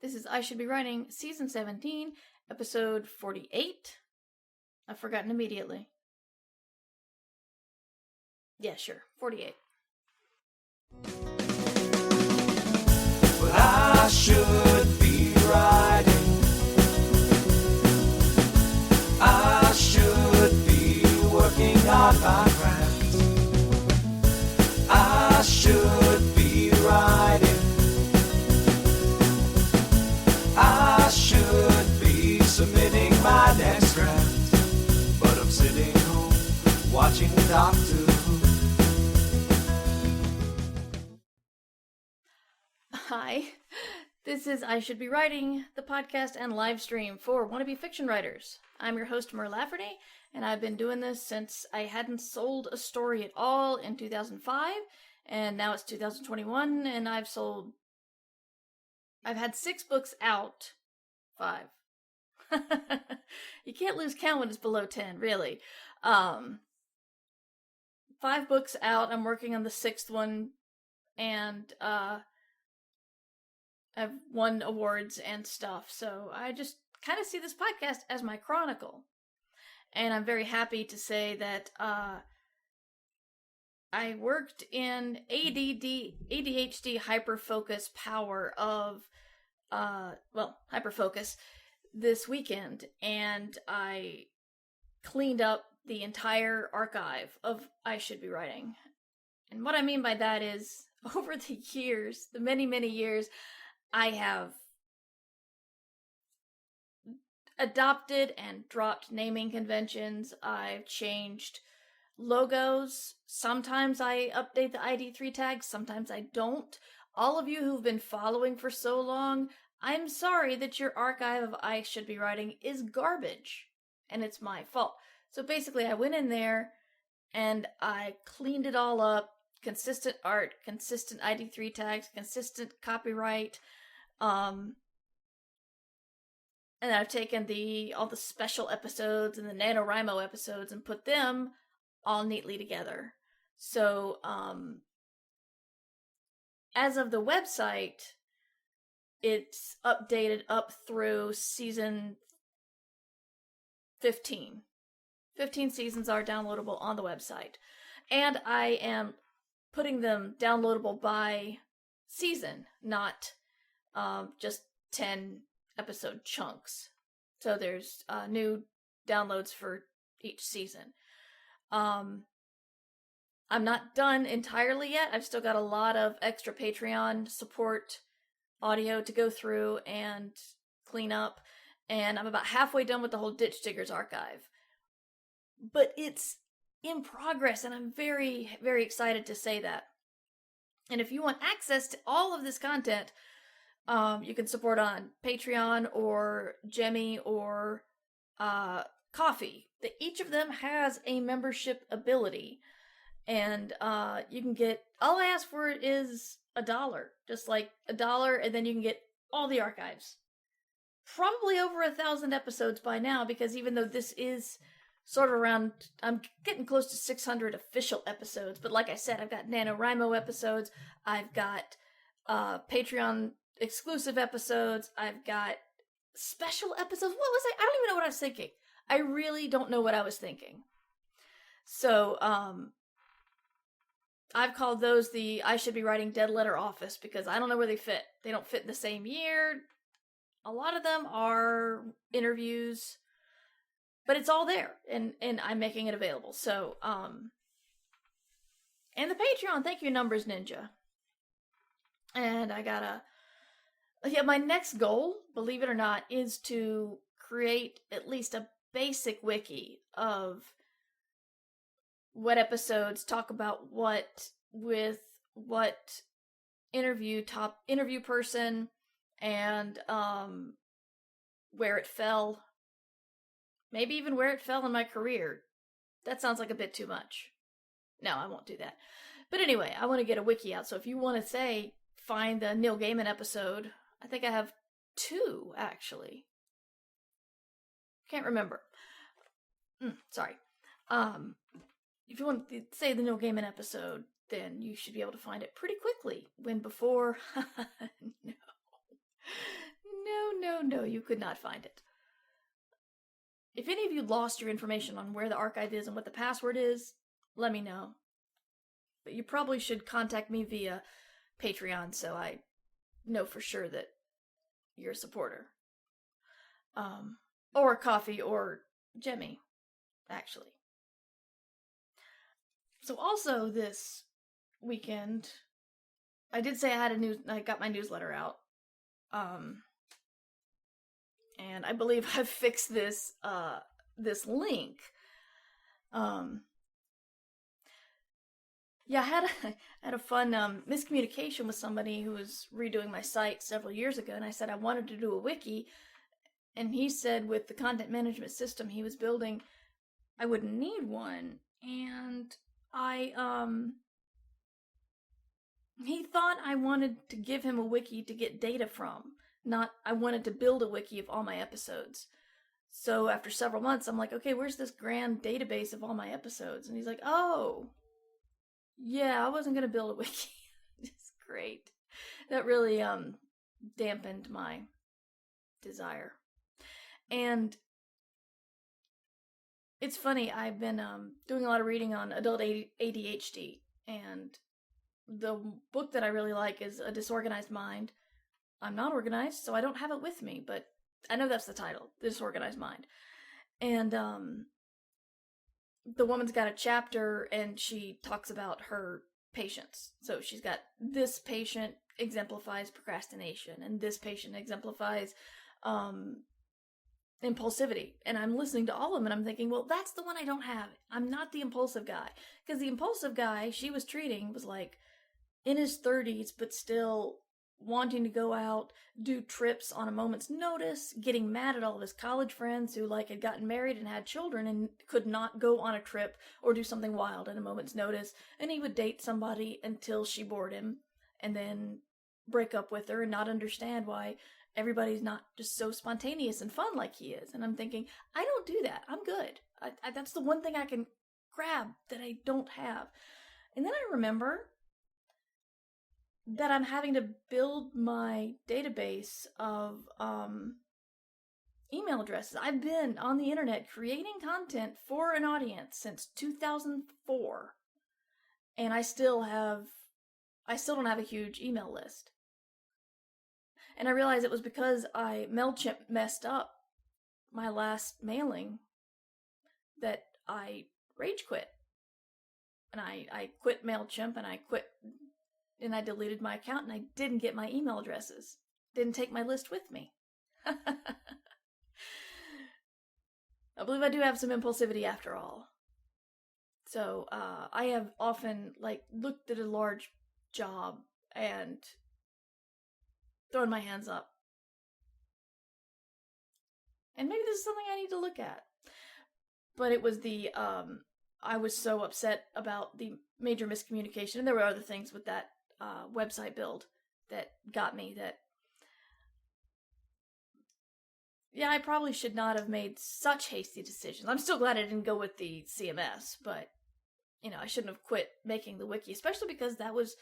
This is I Should Be Writing, Season 17, Episode 48. I've forgotten immediately. Yeah, sure, 48. But I should be writing. I should be working on my craft. I should be writing. I should be submitting my next draft. But I'm sitting home watching Doctor Who. Hi, this is I Should Be Writing, the podcast and live stream for wannabe fiction writers. I'm your host, Mer Lafferty, and I've been doing this since I hadn't sold a story at all in 2005, and now it's 2021, and I've had 6 books out. 5. You can't lose count when it's below 10, really. 5 books out. I'm working on the 6th one, and I've won awards and stuff, so I just kind of see this podcast as my chronicle. And I'm very happy to say that I worked in ADHD hyperfocus power of, hyperfocus this weekend, and I cleaned up the entire archive of I Should Be Writing. And what I mean by that is, over the years, the many, many years, I have adopted and dropped naming conventions. I've changed logos. Sometimes I update the ID3 tags, sometimes I don't. All of you who've been following for so long, I'm sorry that your archive of I Should Be Writing is garbage, and it's my fault. So basically, I went in there and I cleaned it all up. Consistent art, consistent ID3 tags, consistent copyright. And I've taken all the special episodes and the NaNoWriMo episodes and put them all neatly together. So, as of the website, it's updated up through season 15. 15 seasons are downloadable on the website. And I am putting them downloadable by season, not just 10 episode chunks. So there's new downloads for each season. I'm not done entirely yet. I've still got a lot of extra Patreon support audio to go through and clean up, and I'm about halfway done with the whole Ditch Diggers archive. But it's in progress, and I'm very, very excited to say that. And if you want access to all of this content, you can support on Patreon or Jemmy or Coffee. Each of them has a membership ability, and you can get, all I ask for is $1, just like $1, and then you can get all the archives. Probably over 1,000 episodes by now, because even though this is sort of around, I'm getting close to 600 official episodes, but like I said, I've got NaNoWriMo episodes, I've got Patreon exclusive episodes, I've got special episodes. What was I don't even know what I was thinking. I really don't know what I was thinking. So, I've called those the I Should Be Writing Dead Letter Office, because I don't know where they fit. They don't fit in the same year. A lot of them are interviews, but it's all there, and I'm making it available. So, and the Patreon, thank you, Numbers Ninja. And I gotta, my next goal, believe it or not, is to create at least a basic wiki of what episodes talk about what, with what top interview person, and where it fell. Maybe even where it fell in my career. That sounds like a bit too much. No, I won't do that. But anyway, I want to get a wiki out, so if you want to say, find the Neil Gaiman episode, I think I have 2, actually. Can't remember. Sorry. If you want to say the Neil Gaiman episode, then you should be able to find it pretty quickly. When before... no, you could not find it. If any of you lost your information on where the archive is and what the password is, let me know. But you probably should contact me via Patreon so I know for sure that you're a supporter. Or Coffee or Jemmy, actually. So also this weekend, I did say I got my newsletter out. And I believe I've fixed this link. Yeah, I had a fun miscommunication with somebody who was redoing my site several years ago, and I said I wanted to do a wiki, and he said with the content management system he was building, I wouldn't need one, and he thought I wanted to give him a wiki to get data from, not I wanted to build a wiki of all my episodes. So after several months, I'm like, okay, where's this grand database of all my episodes? And he's like, oh, yeah, I wasn't going to build a wiki. It's great. That really dampened my desire. And it's funny, I've been doing a lot of reading on adult ADHD, and the book that I really like is A Disorganized Mind. I'm not organized, so I don't have it with me, but I know that's the title, The Disorganized Mind. And the woman's got a chapter, and she talks about her patients. So she's got this patient exemplifies procrastination, and this patient exemplifies impulsivity. And I'm listening to all of them, and I'm thinking, well, that's the one I don't have. I'm not the impulsive guy. Because the impulsive guy she was treating was like in his 30s, but still wanting to go out, do trips on a moment's notice, getting mad at all of his college friends who had gotten married and had children and could not go on a trip or do something wild at a moment's notice. And he would date somebody until she bored him and then break up with her and not understand why everybody's not just so spontaneous and fun like he is. And I'm thinking, I don't do that. I'm good. That's the one thing I can grab that I don't have. And then I remember that I'm having to build my database of email addresses. I've been on the internet creating content for an audience since 2004, and I still don't have a huge email list. And I realized it was because MailChimp messed up my last mailing that I rage quit. And I quit MailChimp, and I deleted my account, and I didn't get my email addresses. Didn't take my list with me. I believe I do have some impulsivity after all. So, I have often, looked at a large job and thrown my hands up. And maybe this is something I need to look at. But it was I was so upset about the major miscommunication, and there were other things with that website build that got me that, yeah, I probably should not have made such hasty decisions. I'm still glad I didn't go with the CMS, but, I shouldn't have quit making the wiki, especially because that was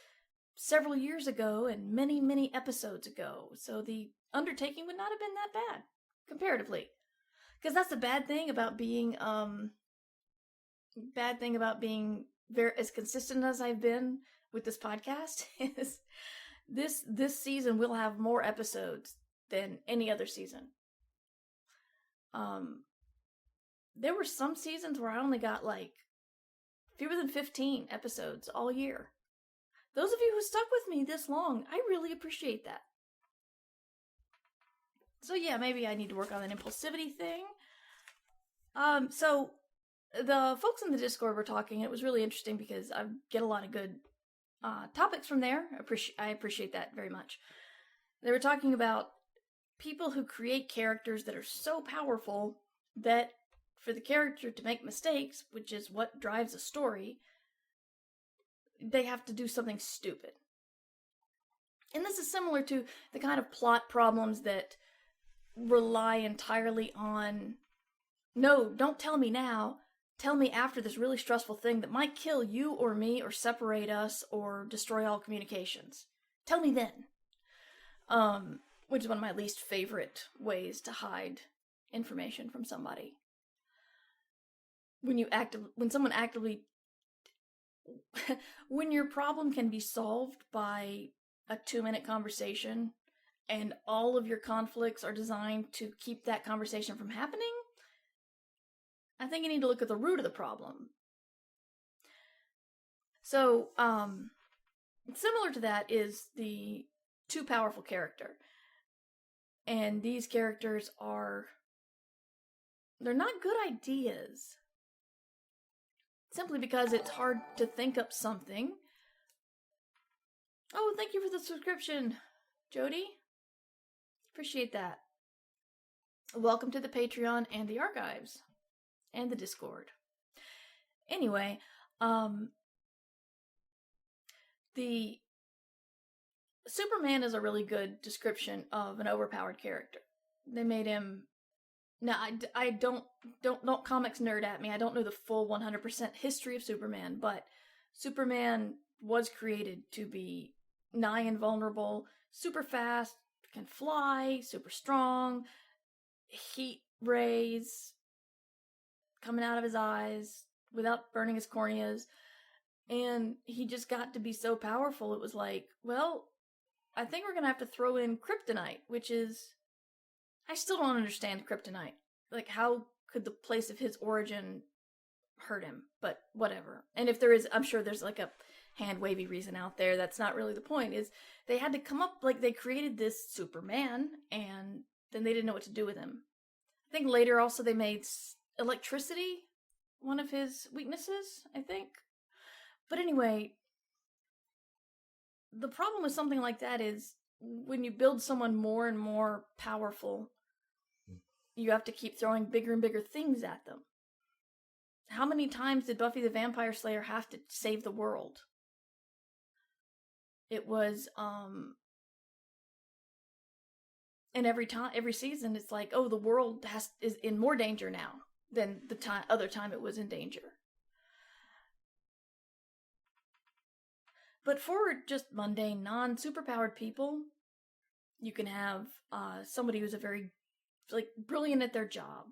several years ago and many, many episodes ago, so the undertaking would not have been that bad, comparatively. Because that's the bad thing about being very as consistent as I've been with this podcast is this season we'll have more episodes than any other season. There were some seasons where I only got fewer than 15 episodes all year. Those of you who stuck with me this long, I really appreciate that. So yeah, maybe I need to work on an impulsivity thing. So the folks in the Discord were talking. It was really interesting because I get a lot of good topics from there. I appreciate that very much. They were talking about people who create characters that are so powerful that for the character to make mistakes, which is what drives a story, they have to do something stupid. And this is similar to the kind of plot problems that rely entirely on, no, don't tell me now, tell me after this really stressful thing that might kill you or me or separate us or destroy all communications. Tell me then. which is one of my least favorite ways to hide information from somebody. When someone actively, when your problem can be solved by a 2-minute conversation, and all of your conflicts are designed to keep that conversation from happening, I think you need to look at the root of the problem. So, similar to that is the too powerful character. And these characters they're not good ideas. Simply because it's hard to think up something. Oh, thank you for the subscription, Jody. Appreciate that. Welcome to the Patreon and the archives. And the Discord. Anyway, the Superman is a really good description of an overpowered character. They made him... Now, I don't comics nerd at me. I don't know the full 100% history of Superman, but Superman was created to be nigh invulnerable, super fast, can fly, super strong, heat rays coming out of his eyes without burning his corneas, and he just got to be so powerful. It was like, well, I think we're gonna have to throw in kryptonite, which is... I still don't understand kryptonite. Like, how could the place of his origin hurt him? But whatever. And if there is, I'm sure there's like a hand-wavy reason out there. That's not really the point. Is they had to come up, like, they created this Superman, and then they didn't know what to do with him. I think later also they made electricity one of his weaknesses, I think. But anyway, the problem with something like that is when you build someone more and more powerful, you have to keep throwing bigger and bigger things at them. How many times did Buffy the Vampire Slayer have to save the world? It was, and every season, it's like, oh, the world is in more danger now than the other time it was in danger. But for just mundane, non-superpowered people, you can have somebody who's a very, like, brilliant at their job.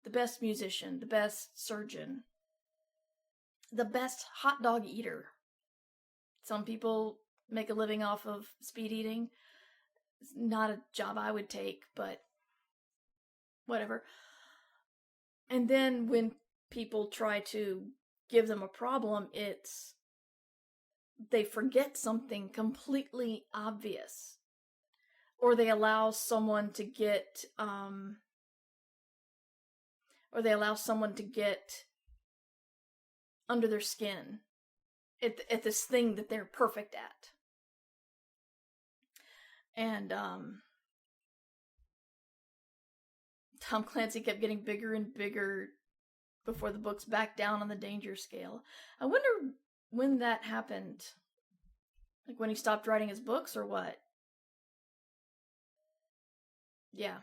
The best musician, the best surgeon, the best hot dog eater. Some people make a living off of speed eating. It's not a job I would take, but whatever. And then when people try to give them a problem, they forget something completely obvious. Or they allow someone to get, under their skin at this thing that they're perfect at. And, Tom Clancy kept getting bigger and bigger before the books backed down on the danger scale. I wonder when that happened. Like when he stopped writing his books or what? Yeah.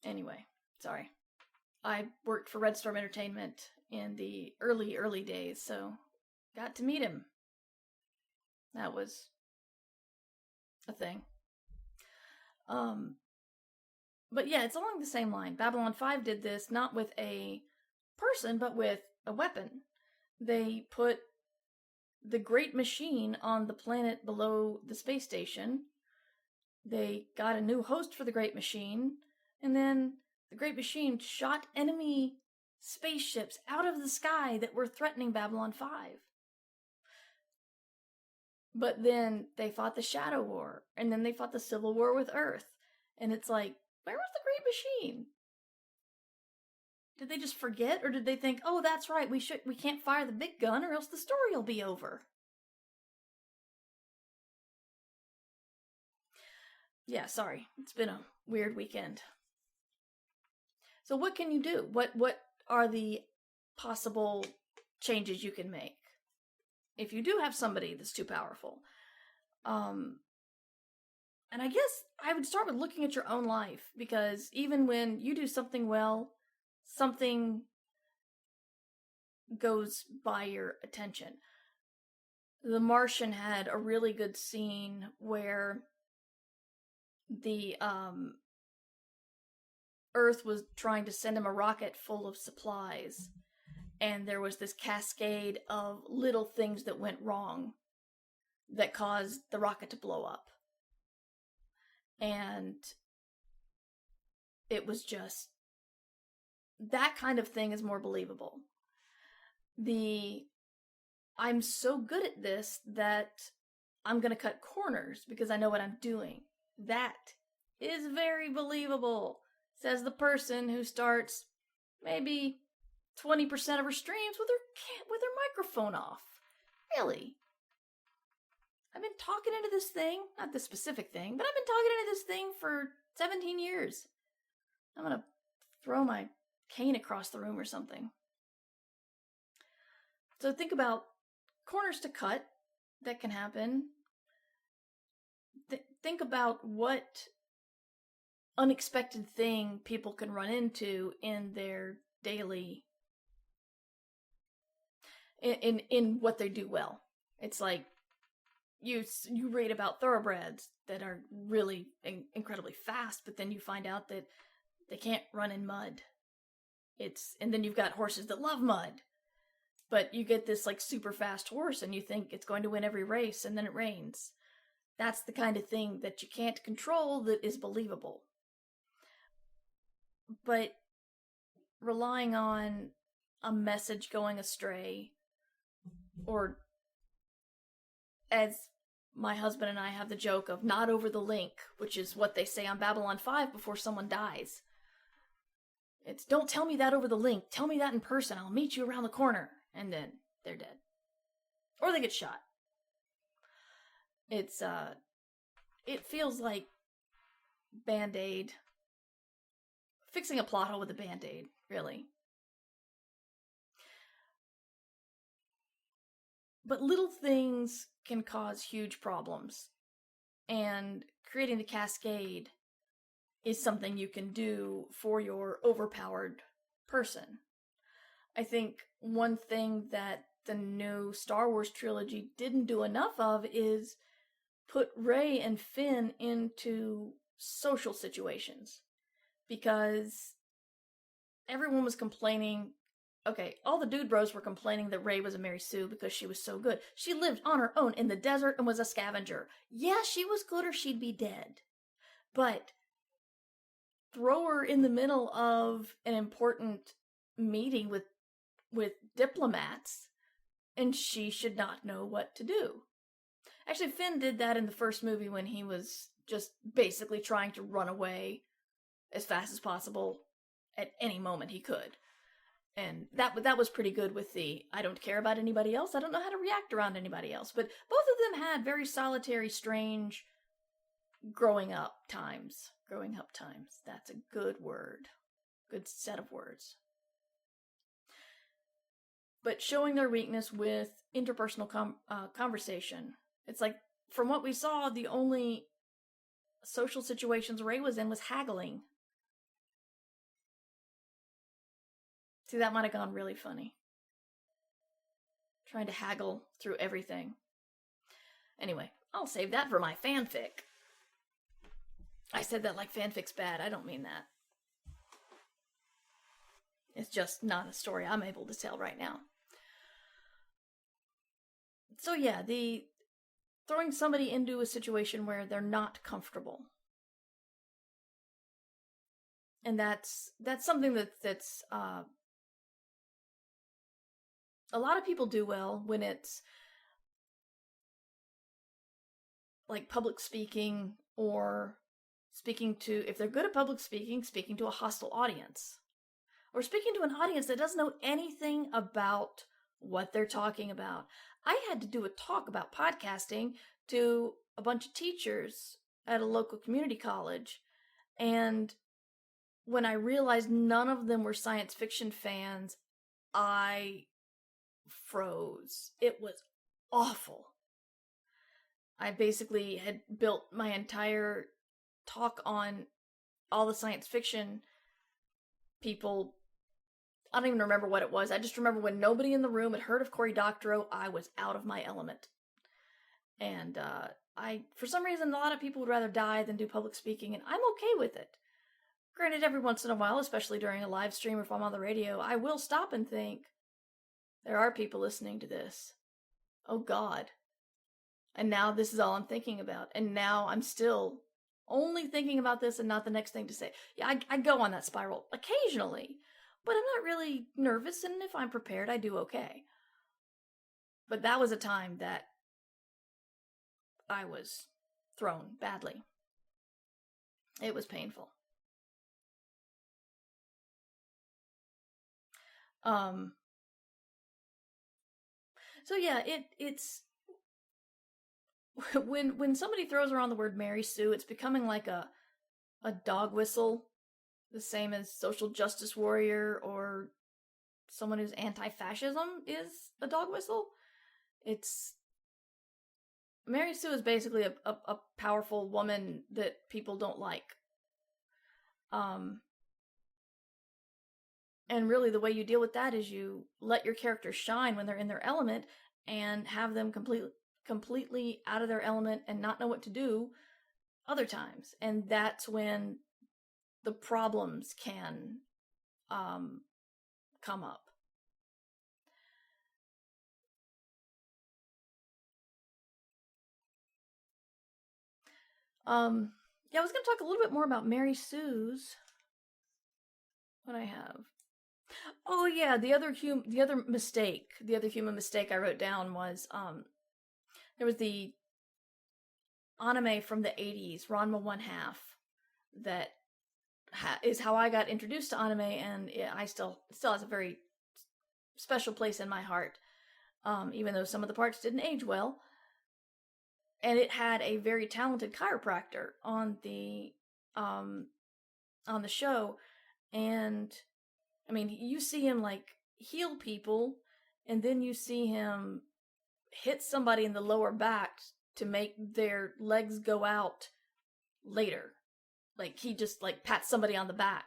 Anyway, sorry. I worked for Red Storm Entertainment in the early days, so got to meet him. That was a thing. But yeah, it's along the same line. Babylon 5 did this not with a person, but with a weapon. They put the Great Machine on the planet below the space station. They got a new host for the Great Machine, and then the Great Machine shot enemy spaceships out of the sky that were threatening Babylon 5. But then they fought the Shadow War, and then they fought the Civil War with Earth. And it's like, where was the Great Machine? Did they just forget, or did they think, oh, that's right, we can't fire the big gun or else the story will be over? Yeah, sorry. It's been a weird weekend. So what can you do? What are the possible changes you can make if you do have somebody that's too powerful? And I guess I would start with looking at your own life, because even when you do something well, something goes by your attention. The Martian had a really good scene where the Earth was trying to send him a rocket full of supplies, and there was this cascade of little things that went wrong that caused the rocket to blow up. And it was just, that kind of thing is more believable. I'm so good at this that I'm going to cut corners because I know what I'm doing. That is very believable, says the person who starts maybe 20% of her streams with her microphone off. Really? I've been talking into this thing, not this specific thing, but I've been talking into this thing for 17 years. I'm going to throw my cane across the room or something. So think about corners to cut that can happen. Think about what unexpected thing people can run into in their daily, in what they do well. It's like you read about thoroughbreds that are really incredibly fast, but then you find out that they can't run in mud. And then you've got horses that love mud, but you get this like super fast horse and you think it's going to win every race, and then it rains. That's the kind of thing that you can't control that is believable. But relying on a message going astray, or as my husband and I have the joke of not over the link, which is what they say on Babylon 5 before someone dies. It's, don't tell me that over the link, tell me that in person, I'll meet you around the corner. And then they're dead. Or they get shot. It feels like Band-Aid. Fixing a plot hole with a Band-Aid, really. But little things can cause huge problems. And creating the cascade is something you can do for your overpowered person. I think one thing that the new Star Wars trilogy didn't do enough of is put Rey and Finn into social situations. Because everyone was complaining, okay, all the dude bros were complaining that Rey was a Mary Sue because she was so good. She lived on her own in the desert and was a scavenger. Yeah, she was good or she'd be dead. But throw her in the middle of an important meeting with diplomats, and she should not know what to do. Actually, Finn did that in the first movie when he was just basically trying to run away as fast as possible at any moment he could. And that was pretty good with the, I don't care about anybody else, I don't know how to react around anybody else. But both of them had very solitary, strange growing up times. Growing up times. That's a good word. Good set of words. But showing their weakness with interpersonal conversation. It's like, from what we saw, the only social situations Rey was in was haggling. See, that might have gone really funny. Trying to haggle through everything. Anyway, I'll save that for my fanfic. I said that like fanfic's bad. I don't mean that. It's just not a story I'm able to tell right now. So yeah, the throwing somebody into a situation where they're not comfortable. And that's something that's a lot of people do well when it's like public speaking, or speaking to, if they're good at public speaking to a hostile audience. Or speaking to an audience that doesn't know anything about what they're talking about. I had to do a talk about podcasting to a bunch of teachers at a local community college. And when I realized none of them were science fiction fans, I froze. It was awful. I basically had built my entire talk on all the science fiction people. I don't even remember what it was. I just remember when nobody in the room had heard of Cory Doctorow, I was out of my element. And for some reason, a lot of people would rather die than do public speaking, and I'm okay with it. Granted, every once in a while, especially during a live stream or if I'm on the radio, I will stop and think, there are people listening to this. Oh God. And now this is all I'm thinking about. And now I'm still only thinking about this and not the next thing to say. Yeah, I go on that spiral occasionally, but I'm not really nervous, and if I'm prepared, I do okay. But that was a time that I was thrown badly. It was painful. So yeah, it's when somebody throws around the word Mary Sue, it's becoming like a dog whistle, the same as social justice warrior or someone who's anti-fascism is a dog whistle. Mary Sue is basically a powerful woman that people don't like. And really the way you deal with that is you let your character shine when they're in their element and have them completely out of their element and not know what to do other times. And that's when the problems can come up. Yeah, I was going to talk a little bit more about Mary Sue's. What I have. Oh yeah, the other human mistake I wrote down was there was the anime from the 80s, Ranma 1/2, that is how I got introduced to anime, and it still has a very special place in my heart, even though some of the parts didn't age well. And it had a very talented chiropractor on the show, and I mean, you see him like heal people, and then you see him hit somebody in the lower back to make their legs go out later. Like he just like pats somebody on the back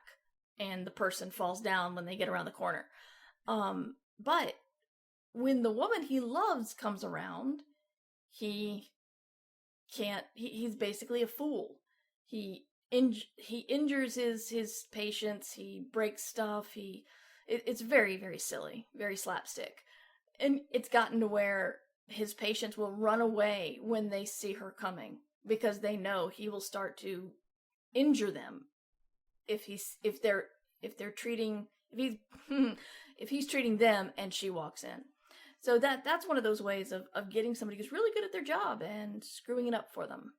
and the person falls down when they get around the corner. But when the woman he loves comes around, he's basically a fool. He injures his patients, he breaks stuff, it's very, very silly, very slapstick. And it's gotten to where his patients will run away when they see her coming because they know he will start to injure them if he's treating them and she walks in. So that's one of those ways of getting somebody who's really good at their job and screwing it up for them.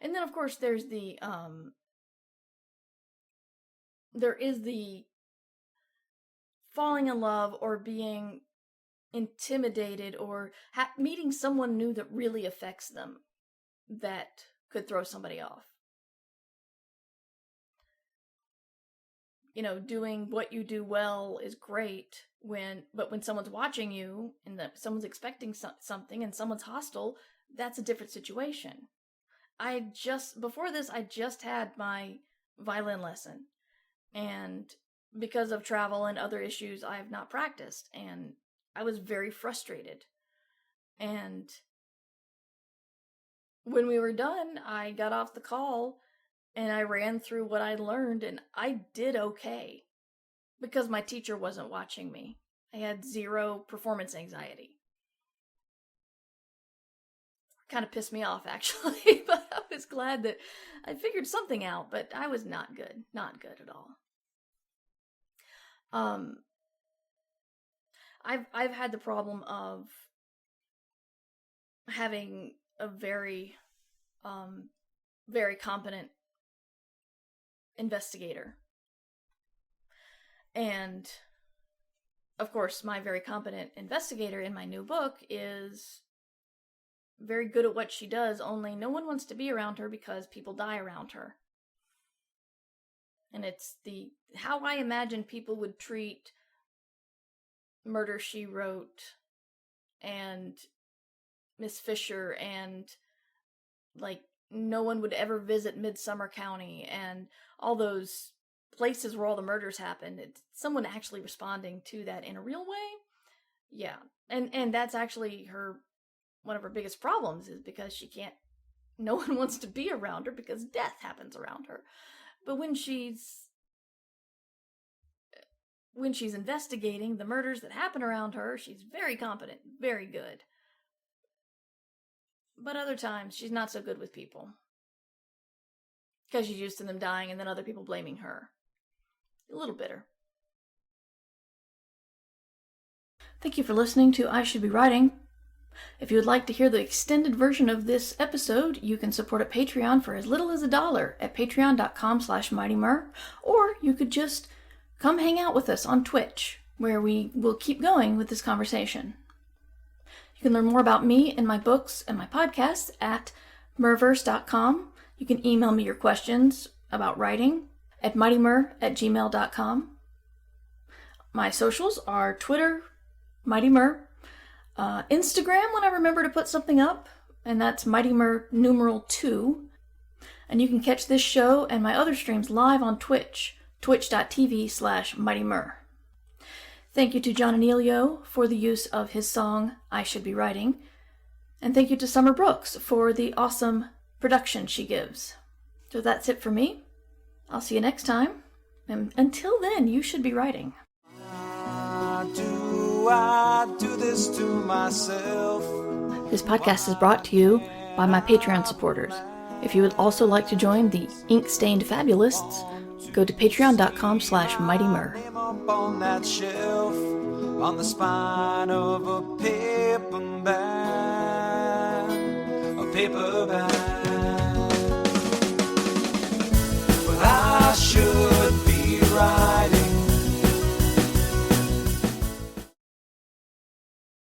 And then of course there's the falling in love or being intimidated or meeting someone new that really affects them that could throw somebody off. You know, doing what you do well is great but when someone's watching you and someone's expecting something and someone's hostile, that's a different situation. Before this, I just had my violin lesson, and because of travel and other issues, I have not practiced, and I was very frustrated. And when we were done, I got off the call and I ran through what I learned, and I did okay because my teacher wasn't watching me. I had zero performance anxiety. Kind of pissed me off, actually, but I was glad that I figured something out, but I was not good at all. I've had the problem of having a very, very competent investigator. And, of course, my very competent investigator in my new book is very good at what she does, only no one wants to be around her because people die around her. And it's how I imagine people would treat Murder, She Wrote and Miss Fisher, and like no one would ever visit Midsummer County and all those places where all the murders happened. It's someone actually responding to that in a real way. Yeah. And that's actually her one of her biggest problems is because no one wants to be around her because death happens around her. But when she's investigating the murders that happen around her, she's very competent, very good. But other times, she's not so good with people. Because she's used to them dying and then other people blaming her. A little bitter. Thank you for listening to I Should Be Writing. If you would like to hear the extended version of this episode, you can support at Patreon for as little as $1 at patreon.com/mightymur, or you could just come hang out with us on Twitch, where we will keep going with this conversation. You can learn more about me and my books and my podcasts at murverse.com. You can email me your questions about writing at mightymur@gmail.com. My socials are Twitter, mightymur, Instagram when I remember to put something up, and that's mightymur2. And you can catch this show and my other streams live on Twitch, twitch.tv/mightymur. Thank you to John Anelio for the use of his song, I Should Be Writing. And thank you to Summer Brooks for the awesome production she gives. So that's it for me. I'll see you next time. And until then, you should be writing. I do this to myself? This podcast is brought to you by my Patreon supporters. If you would also like to join the ink-stained fabulists, go to patreon.com/mightymur. Up on that shelf, on the spine of a paper bag.